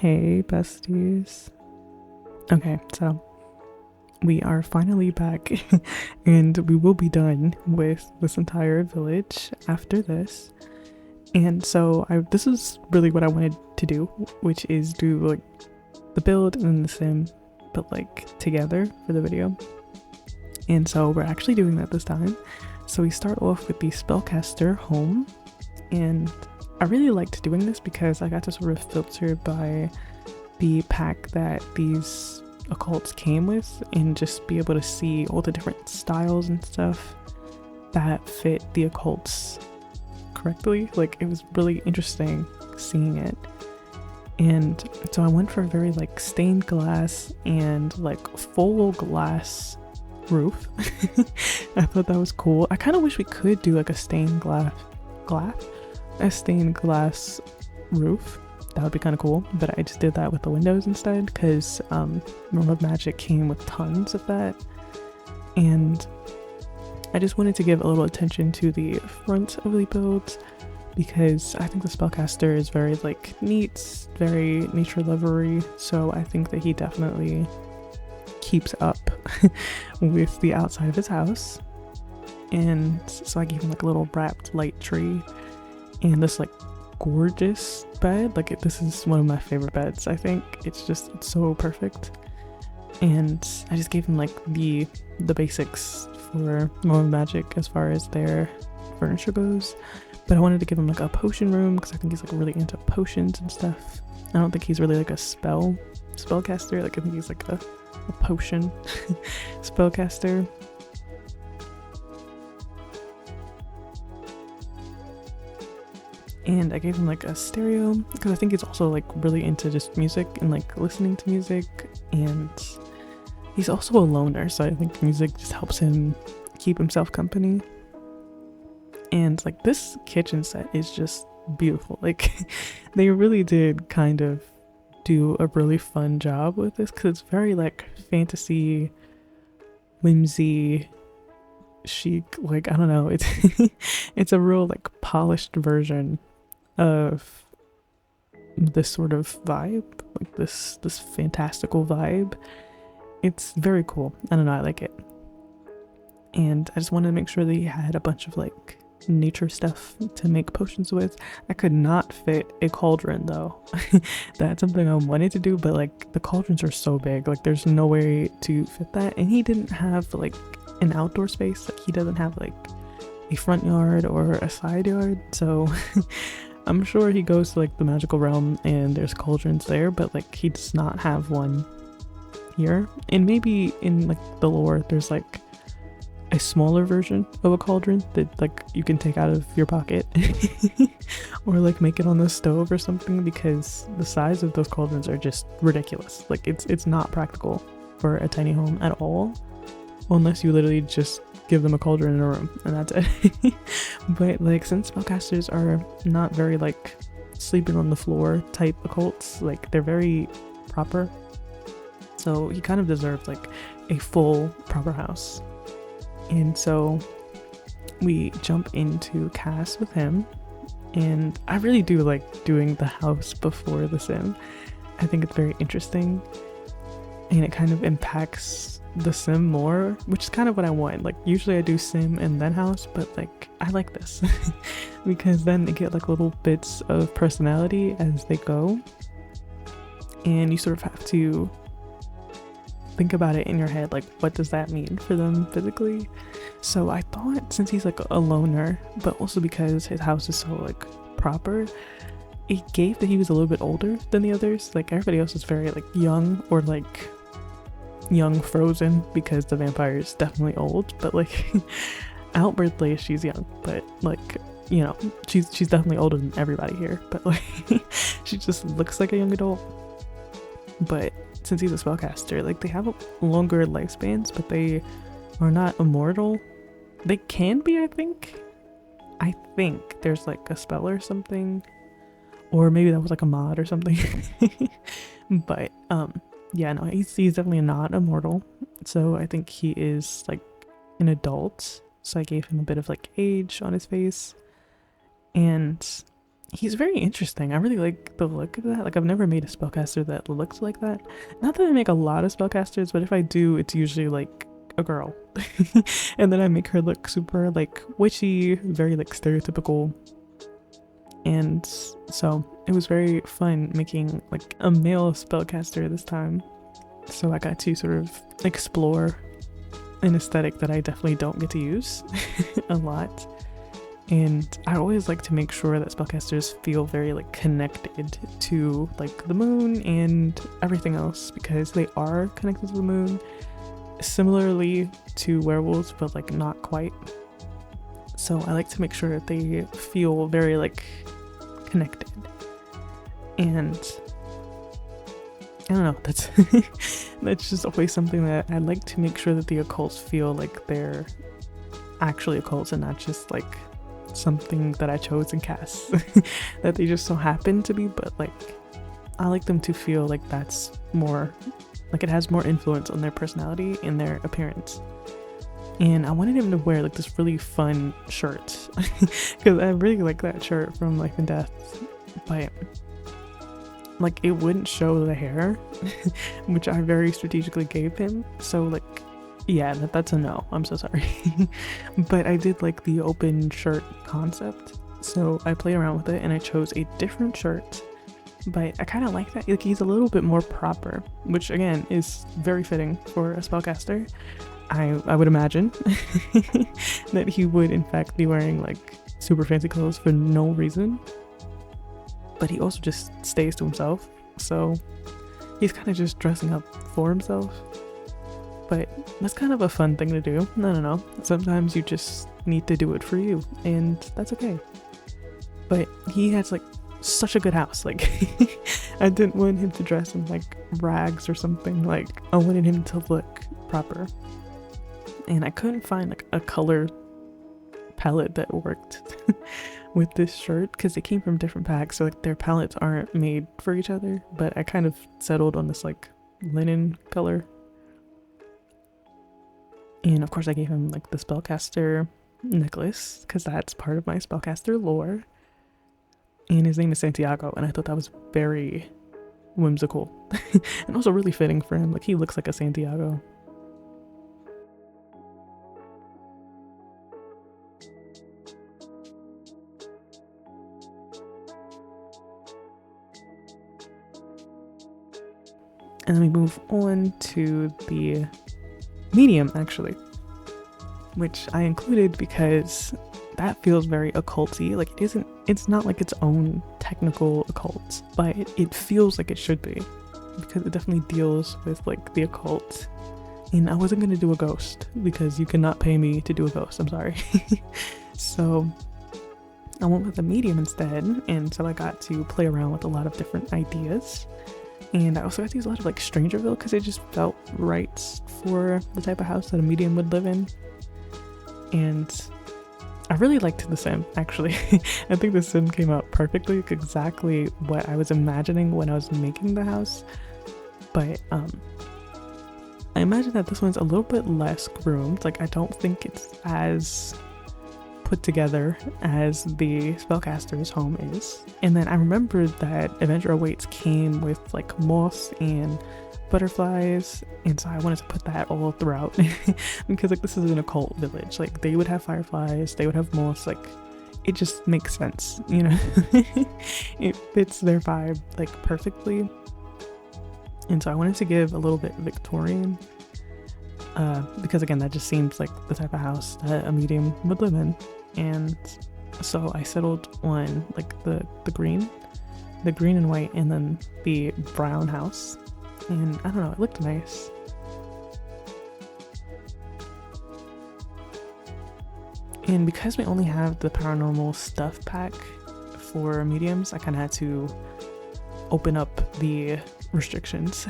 Hey, besties. Okay, so we are finally back and we will be done with this entire village after this. And so this is really what I wanted to do, which is do like the build and then the sim, but like together for the video. And so we're actually doing that this time. So we start off with the spellcaster home, and I really liked doing this because I got to sort of filter by the pack that these occults came with and just be able to see all the different styles and stuff that fit the occults correctly. Like, it was really interesting seeing it. And so I went for a very like stained glass and like full glass roof. I thought that was cool. I kind of wish we could do like a stained glass roof. That would be kind of cool, but I just did that with the windows instead because Realm of Magic came with tons of that. And I just wanted to give a little attention to the front of the builds because I think the spellcaster is very like neat, very nature lovery, so I think that he definitely keeps up with the outside of his house. And so I gave him like a little wrapped light tree and this like gorgeous bed. Like, this is one of my favorite beds. I think it's so perfect. And I just gave him like the basics for Realm of Magic as far as their furniture goes, but I wanted to give him like a potion room because I think he's like really into potions and stuff. I don't think he's really like a spellcaster. Like, I think he's like a potion spellcaster. And I gave him like a stereo because I think he's also like really into just music and like listening to music, and he's also a loner, so I think music just helps him keep himself company. And like, this kitchen set is just beautiful. Like, they really did kind of do a really fun job with this because it's very like fantasy, whimsy, chic. Like, I don't know, it's it's a real like polished version of this sort of vibe, like this fantastical vibe. It's very cool. I don't know, I like it. And I just wanted to make sure that he had a bunch of like nature stuff to make potions with. I could not fit a cauldron though. That's something I wanted to do, but like the cauldrons are so big, like there's no way to fit that. And he didn't have like an outdoor space. Like, he doesn't have like a front yard or a side yard, so I'm sure he goes to like the magical realm and there's cauldrons there, but like he does not have one here. And maybe in like the lore there's like a smaller version of a cauldron that like you can take out of your pocket or like make it on the stove or something, because the size of those cauldrons are just ridiculous. Like, it's not practical for a tiny home at all, unless you literally just give them a cauldron in a room and that's it. But like, since spellcasters are not very like sleeping on the floor type occults, like they're very proper, so he kind of deserved like a full proper house. And so we jump into cast with him, and I really do like doing the house before the sim. I think it's very interesting and it kind of impacts the sim more, which is kind of what I want. Like, usually I do sim and then house, but like I like this because then they get like little bits of personality as they go, and you sort of have to think about it in your head, like what does that mean for them physically. So I thought, since he's like a loner, but also because his house is so like proper, it gave that he was a little bit older than the others. Like, everybody else is very like young, or like young frozen, because the vampire is definitely old, but like outwardly she's young, but like, you know, she's definitely older than everybody here, but like she just looks like a young adult. But since he's a spellcaster, like, they have longer lifespans, but they are not immortal. They can be, I think there's like a spell or something, or maybe that was like a mod or something. But yeah, no, he's definitely not immortal, so I think he is like an adult. So I gave him a bit of like age on his face, and he's very interesting. I really like the look of that. Like, I've never made a spellcaster that looks like that. Not that I make a lot of spellcasters, but if I do, it's usually like a girl. And then I make her look super like witchy, very like stereotypical. And so it was very fun making like a male spellcaster this time. So I got to sort of explore an aesthetic that I definitely don't get to use a lot. And I always like to make sure that spellcasters feel very like connected to like the moon and everything else, because they are connected to the moon similarly to werewolves, but like not quite. So I like to make sure that they feel very like connected. And I don't know, that's that's just always something that I like to make sure that the occults feel like they're actually occults and not just like something that I chose and cast that they just so happen to be, but like I like them to feel like that's more like it has more influence on their personality and their appearance. And I wanted him to wear like this really fun shirt because I really like that shirt from Life and Death, but like it wouldn't show the hair which I very strategically gave him, so like yeah, that's a no. I'm so sorry. But I did like the open shirt concept, so I played around with it and I chose a different shirt. But I kind of like that. Like, he's a little bit more proper, which again is very fitting for a spellcaster. I would imagine that he would in fact be wearing like super fancy clothes for no reason. But he also just stays to himself, so he's kind of just dressing up for himself. But that's kind of a fun thing to do. I don't know. Sometimes you just need to do it for you, and that's okay. But he has like such a good house. Like I didn't want him to dress in like rags or something. Like I wanted him to look proper. And I couldn't find like a color palette that worked with this shirt because it came from different packs. So like their palettes aren't made for each other. But I kind of settled on this like linen color. And of course I gave him like the spellcaster necklace because that's part of my spellcaster lore. And his name is Santiago, and I thought that was very whimsical and also really fitting for him. Like he looks like a Santiago. And then we move on to the medium, actually, which I included because that feels very occulty. Like it's not like its own technical occult, but it feels like it should be because it definitely deals with like the occult. And I wasn't gonna do a ghost because you cannot pay me to do a ghost, I'm sorry. So I went with a medium instead, and so I got to play around with a lot of different ideas. And I also got to use a lot of like Strangerville because it just felt right for the type of house that a medium would live in. And I really liked the sim, actually. I think the sim came out perfectly, exactly what I was imagining when I was making the house. But I imagine that this one's a little bit less groomed. Like I don't think it's as put together as the spellcaster's home is. And then I remembered that Adventure Awaits came with like moss and butterflies, and so I wanted to put that all throughout because like this is an occult village. Like they would have fireflies, they would have moss, like it just makes sense, you know. It fits their vibe like perfectly. And so I wanted to give a little bit Victorian because again that just seems like the type of house that a medium would live in. And so I settled on like the green and white, and then the brown house. And I don't know, it looked nice. And because we only have the paranormal stuff pack for mediums, I kind of had to open up the restrictions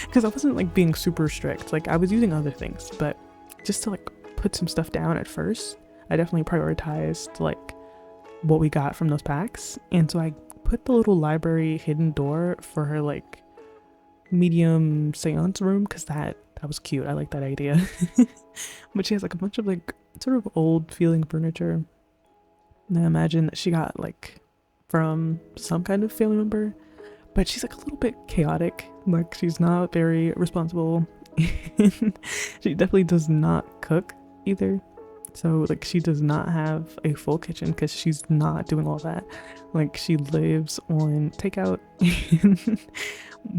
because I wasn't like being super strict. Like I was using other things, but just to like put some stuff down at first, I definitely prioritized like what we got from those packs. And so I put the little library hidden door for her like medium seance room because that was cute. I like that idea. But she has like a bunch of like sort of old feeling furniture, and I imagine that she got like from some kind of family member, but she's like a little bit chaotic. Like she's not very responsible. She definitely does not cook either. So like she does not have a full kitchen because she's not doing all that. Like she lives on takeout and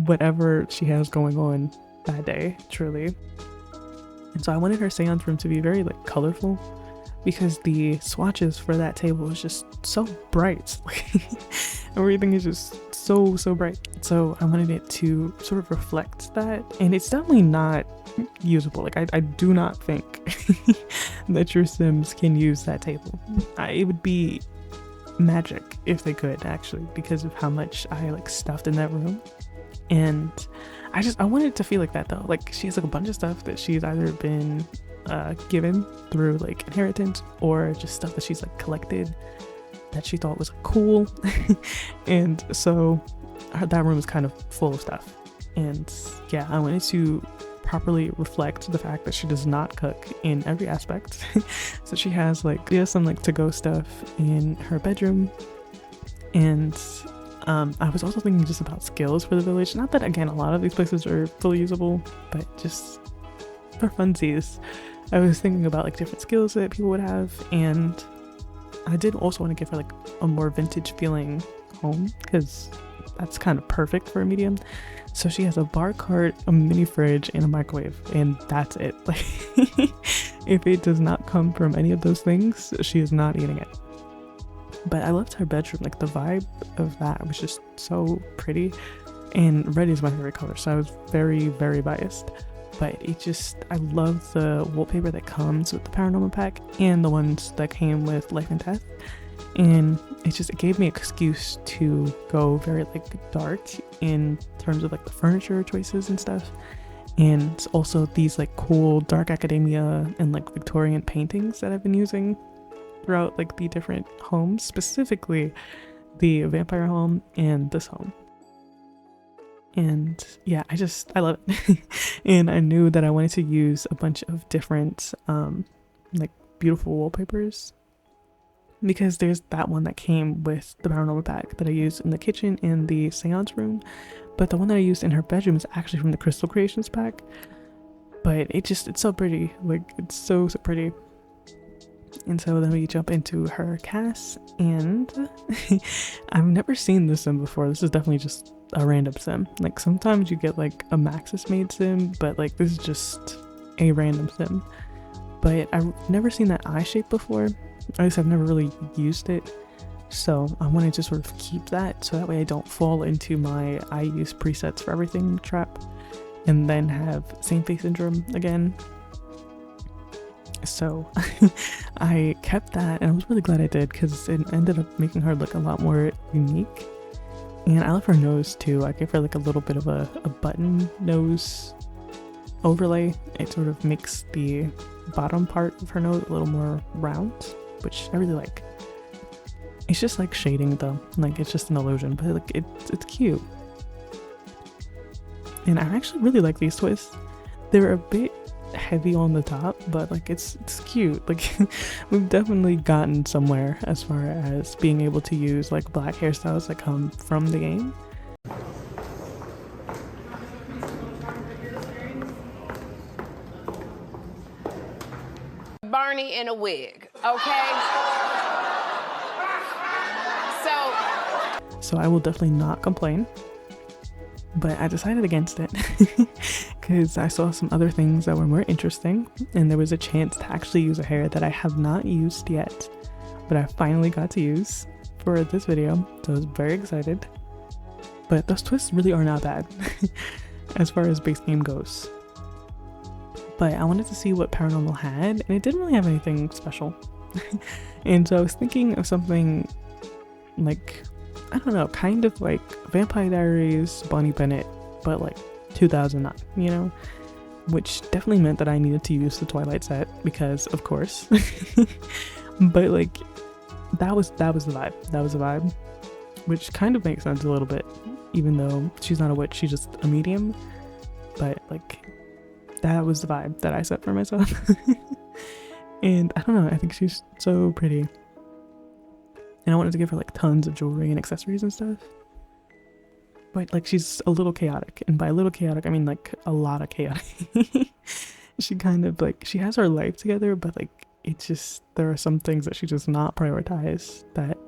whatever she has going on that day, truly. And so I wanted her seance room to be very like colorful because the swatches for that table is just so bright. Like everything is just so bright. So I wanted it to sort of reflect that, and it's definitely not usable. Like I do not think that your Sims can use that table. It would be magic if they could, actually, because of how much I like stuffed in that room. And I wanted it to feel like that though. Like she has like a bunch of stuff that she's either been given through like inheritance or just stuff that she's like collected that she thought was like, cool. And so that room is kind of full of stuff. And yeah, I wanted to properly reflect the fact that she does not cook in every aspect. So she has some like to-go stuff in her bedroom. And I was also thinking just about skills for the village. Not that, again, a lot of these places are fully usable, but just for funsies, I was thinking about like different skills that people would have. And I did also want to give her like a more vintage feeling home, because that's kind of perfect for a medium. So she has a bar cart, a mini fridge, and a microwave, and that's it. Like if it does not come from any of those things, she is not eating it. But I loved her bedroom. Like the vibe of that was just so pretty, and red is my favorite color, so I was very, very biased. But I love the wallpaper that comes with the Paranormal pack and the ones that came with Life and Death. And it gave me an excuse to go very like dark in terms of like the furniture choices and stuff. And also these like cool dark academia and like Victorian paintings that I've been using throughout like the different homes, specifically the vampire home and this home. And yeah, I love it. And I knew that I wanted to use a bunch of different like beautiful wallpapers, because there's that one that came with the Paranormal pack that I used in the kitchen and the seance room, but the one that I used in her bedroom is actually from the Crystal Creations pack. But it's so pretty. Like it's so pretty. And so then we jump into her cast, and I've never seen this sim before. This is definitely just a random sim. Like sometimes you get like a Maxis made sim, but like this is just a random sim. But I've never seen that eye shape before. At least I've never really used it. So I wanted to sort of keep that, so that way I don't fall into my I use presets for everything trap and then have same face syndrome again. So I kept that, and I was really glad I did, because it ended up making her look a lot more unique. And I love her nose too. I gave her like a little bit of a button nose overlay. It sort of makes the bottom part of her nose a little more round, which I really like. It's just like shading though, like it's just an illusion, but like it's cute. And I actually really like these twists. They're a bit heavy on the top, but like it's cute. Like we've definitely gotten somewhere as far as being able to use like black hairstyles that come from the game. Barney in a wig, okay? So I will definitely not complain, but I decided against it because I saw some other things that were more interesting, and there was a chance to actually use a hair that I have not used yet, but I finally got to use for this video, so I was very excited. But those twists really are not bad as far as base game goes. But I wanted to see what Paranormal had, and it didn't really have anything special. And so I was thinking of something like, I don't know, kind of like Vampire Diaries, Bonnie Bennett, but like 2009, you know? Which definitely meant that I needed to use the Twilight set, because of course. But like, that was the vibe. That was the vibe. Which kind of makes sense a little bit, even though she's not a witch, she's just a medium. But like, that was the vibe that I set for myself. And I don't know, I think she's so pretty. and I wanted to give her like tons of jewelry and accessories and stuff. But like she's a little chaotic, and by a little chaotic I mean like a lot of chaotic. She kind of like, she has her life together, but like it's just, there are some things that she does not prioritize that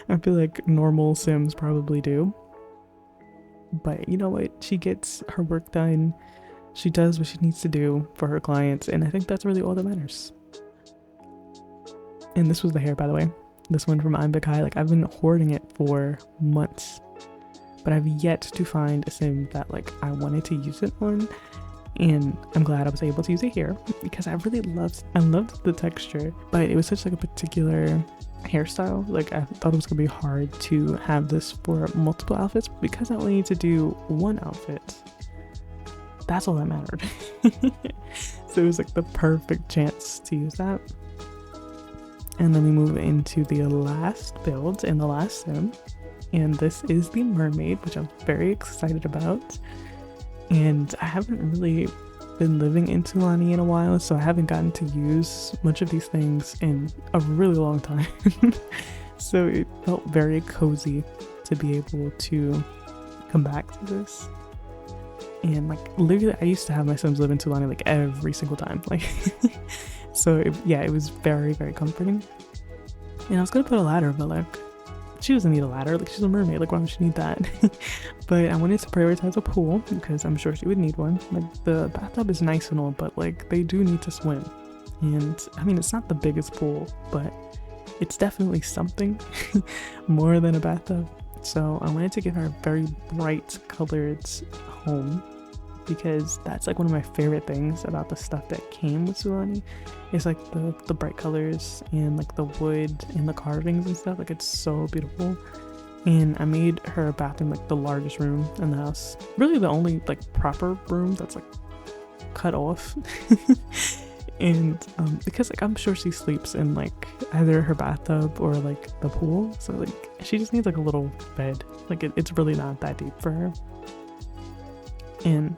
I feel like normal Sims probably do. But you know what, she gets her work done, she does what she needs to do for her clients, and I think that's really all that matters. And this was the hair, by the way, this one from I'm Big High. Like I've been hoarding it for months, but I've yet to find a sim that like I wanted to use it on, and I'm glad I was able to use it here because I loved the texture, but it was such like a particular hairstyle. Like I thought it was gonna be hard to have this for multiple outfits because I only need to do one outfit. That's all that mattered. So it was like the perfect chance to use that. And then we move into the last build and the last sim, and this is the mermaid, which I'm very excited about. And I haven't really been living in Tulani in a while, so I haven't gotten to use much of these things in a really long time. So it felt very cozy to be able to come back to this. And like literally I used to have my Sims live in Tulani like every single time, like so it was very, very comforting. And I was gonna put a ladder, but like she doesn't need a ladder, like she's a mermaid, like why would she need that? But I wanted to prioritize a pool because I'm sure she would need one. Like the bathtub is nice and all, but like they do need to swim. And I mean, it's not the biggest pool, but it's definitely something more than a bathtub. So I wanted to give her a very bright colored home because that's like one of my favorite things about the stuff that came with Sulani. It's like the bright colors and like the wood and the carvings and stuff. Like it's so beautiful. And I made her bathroom like the largest room in the house. Really the only like proper room that's like cut off. And because like I'm sure she sleeps in like either her bathtub or like the pool, so like she just needs like a little bed. Like it's really not that deep for her. And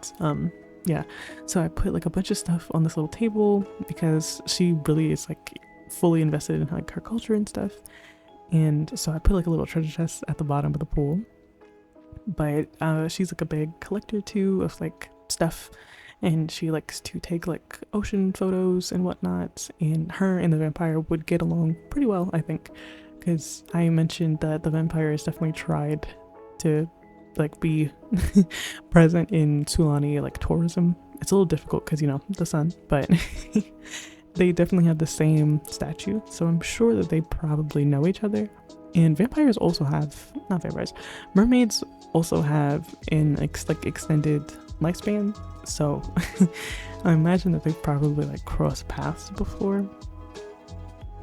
yeah, so I put like a bunch of stuff on this little table because she really is like fully invested in like her culture and stuff. And so I put like a little treasure chest at the bottom of the pool. But she's like a big collector too of like stuff, and she likes to take like ocean photos and whatnot, and her and the vampire would get along pretty well, I think, because I mentioned that the vampire has definitely tried to like be present in Sulani like tourism. It's a little difficult because you know the sun, but they definitely have the same statue, so I'm sure that they probably know each other. And vampires also have, not vampires, mermaids also have an like extended lifespan, so I imagine that they've probably like crossed paths before,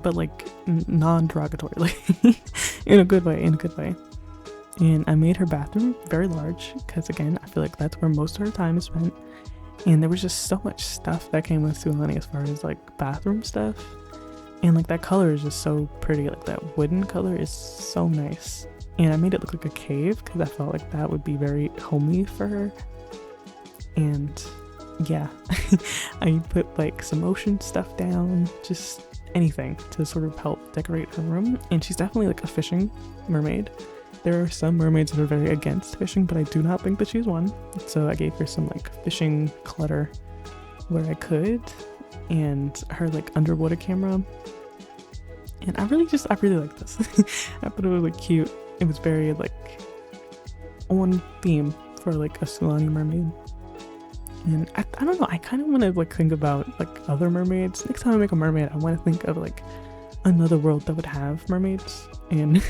but like non-derogatory, like in a good way, And I made her bathroom very large because again I feel like that's where most of her time is spent, and there was just so much stuff that came with Sulani as far as like bathroom stuff. And like that color is just so pretty, like that wooden color is so nice. And I made it look like a cave because I felt like that would be very homey for her. And yeah, I put like some ocean stuff down, just anything to sort of help decorate her room. And she's definitely like a fishing mermaid. There are some mermaids that are very against fishing, but I do not think that she's one. So I gave her some like fishing clutter where I could, and her like underwater camera. And I really like this. I thought it was like cute. It was very like on theme for like a Sulani mermaid. And I don't know, I kind of want to like think about like other mermaids. Next time I make a mermaid, I want to think of like another world that would have mermaids and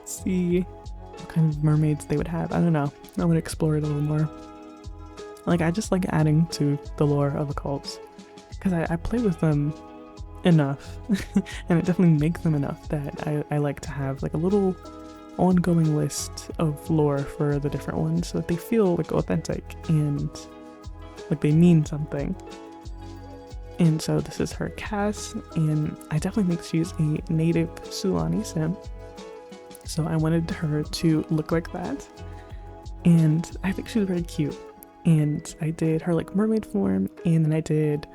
see what kind of mermaids they would have. I don't know, I want to explore it a little more. Like I just like adding to the lore of Occult because I play with them enough and it definitely makes them enough that I like to have like a little ongoing list of lore for the different ones so that they feel like authentic and like they mean something. And so this is her Cass, and I definitely think she's a native Sulani sim, so I wanted her to look like that, and I think she's very cute. And I did her like mermaid form, and then I did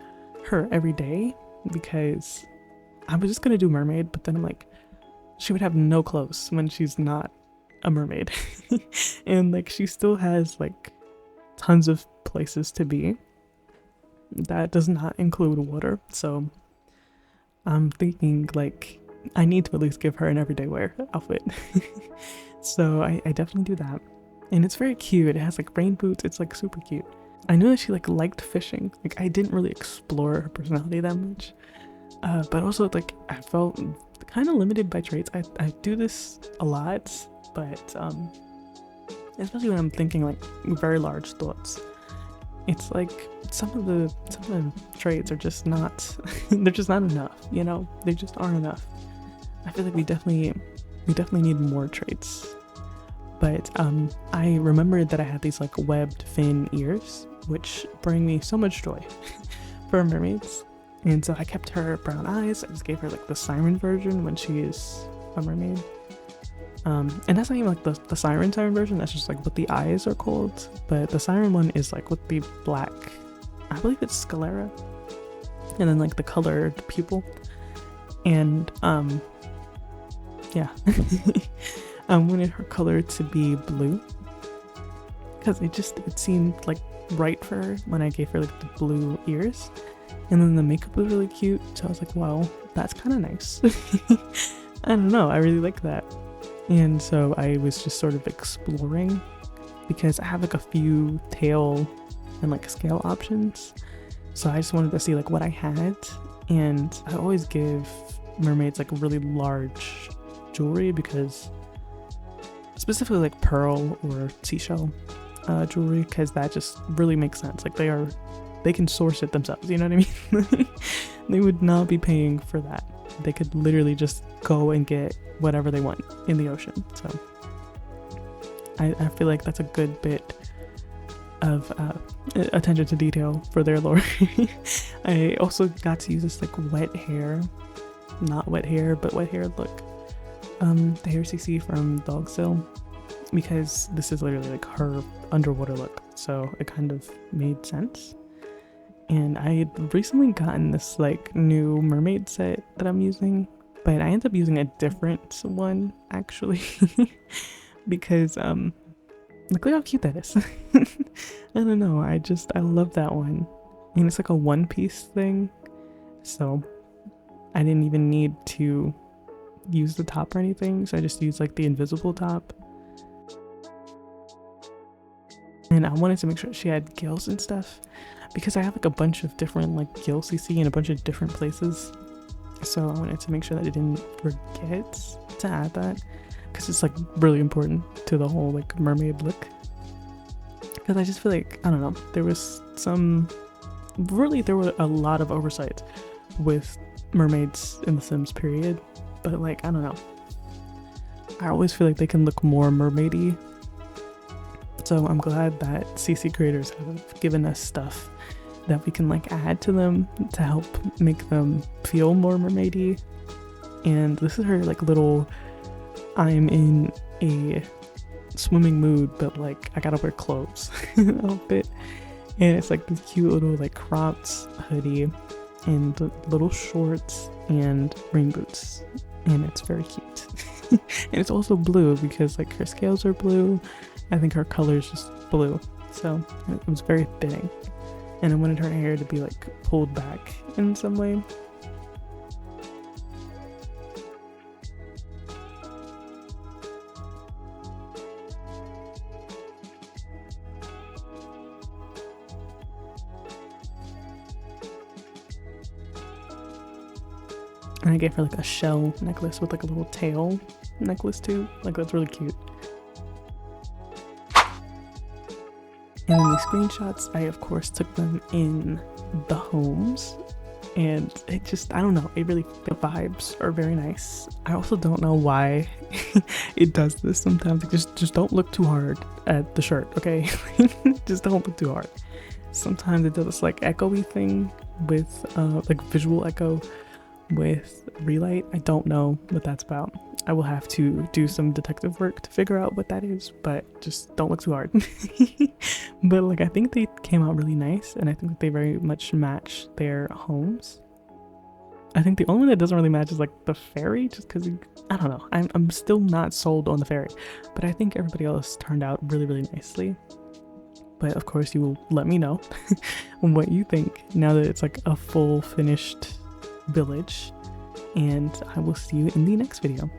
her every day because I was just gonna do mermaid, but then I'm like, she would have no clothes when she's not a mermaid. And like she still has like tons of places to be. That does not include water. So I'm thinking like I need to at least give her an everyday wear outfit. So I definitely do that. And it's very cute. It has like rain boots. It's like super cute. I knew that she like liked fishing. Like I didn't really explore her personality that much. But also like I felt kind of limited by traits. I do this a lot, but especially when I'm thinking like very large thoughts, it's like some of the traits are just not they're just not enough, you know? They just aren't enough. I feel like we definitely need more traits. But I remembered that I had these like webbed fin ears, which bring me so much joy for mermaids. And so I kept her brown eyes. I just gave her like the siren version when she is a mermaid. And that's not even like the siren version, that's just like what the eyes are called. But the siren one is like with the black, I believe it's sclera. And then like the colored pupil. And yeah. I wanted her color to be blue. Because it seemed like right for her when I gave her like the blue ears. And then the makeup was really cute, so I was like, wow, that's kind of nice. I don't know, I really like that. And so I was just sort of exploring because I have like a few tail and like scale options. So I just wanted to see like what I had. And I always give mermaids like really large jewelry because specifically like pearl or seashell jewelry, because that just really makes sense. Like they can source it themselves, you know what I mean? They would not be paying for that. They could literally just go and get whatever they want in the ocean. So I feel like that's a good bit of attention to detail for their lore. I also got to use this like not wet hair, but wet hair look. The hair CC from Dogsill, because this is literally like her underwater look. So it kind of made sense. And I had recently gotten this like new mermaid set that I'm using, but I ended up using a different one actually because look how cute that is. I don't know, I love that one. And it's like a one piece thing, so I didn't even need to use the top or anything, so I just used like the invisible top. And I wanted to make sure she had gills and stuff because I have like a bunch of different like gill CC in a bunch of different places, so I wanted to make sure that I didn't forget to add that because it's like really important to the whole like mermaid look. Because I just feel like, I don't know, there were a lot of oversight with mermaids in the Sims period, but like, I don't know, I always feel like they can look more mermaidy. So I'm glad that CC creators have given us stuff that we can like add to them to help make them feel more mermaidy. And this is her like little I'm in a swimming mood but like I gotta wear clothes outfit. And it's like this cute little like cropped hoodie and little shorts and rain boots, and it's very cute. And it's also blue because like her scales are blue. I think her color is just blue, so it was very fitting. And I wanted her hair to be like pulled back in some way. And I gave her like a shell necklace with like a little tail necklace too. Like that's really cute. And then the screenshots, I of course took them in the homes, and it just, I don't know, the vibes are very nice. I also don't know why it does this sometimes. Like just don't look too hard at the shirt, okay? Just don't look too hard. Sometimes it does this like echoey thing with like visual echo with relight. I don't know what that's about. I will have to do some detective work to figure out what that is, but just don't look too hard. But like I think they came out really nice, and I think that they very much match their homes. I think the only one that doesn't really match is like the fairy, just because I don't know. I'm still not sold on the fairy, but I think everybody else turned out really, really nicely. But of course, you will let me know what you think now that it's like a full finished village, and I will see you in the next video.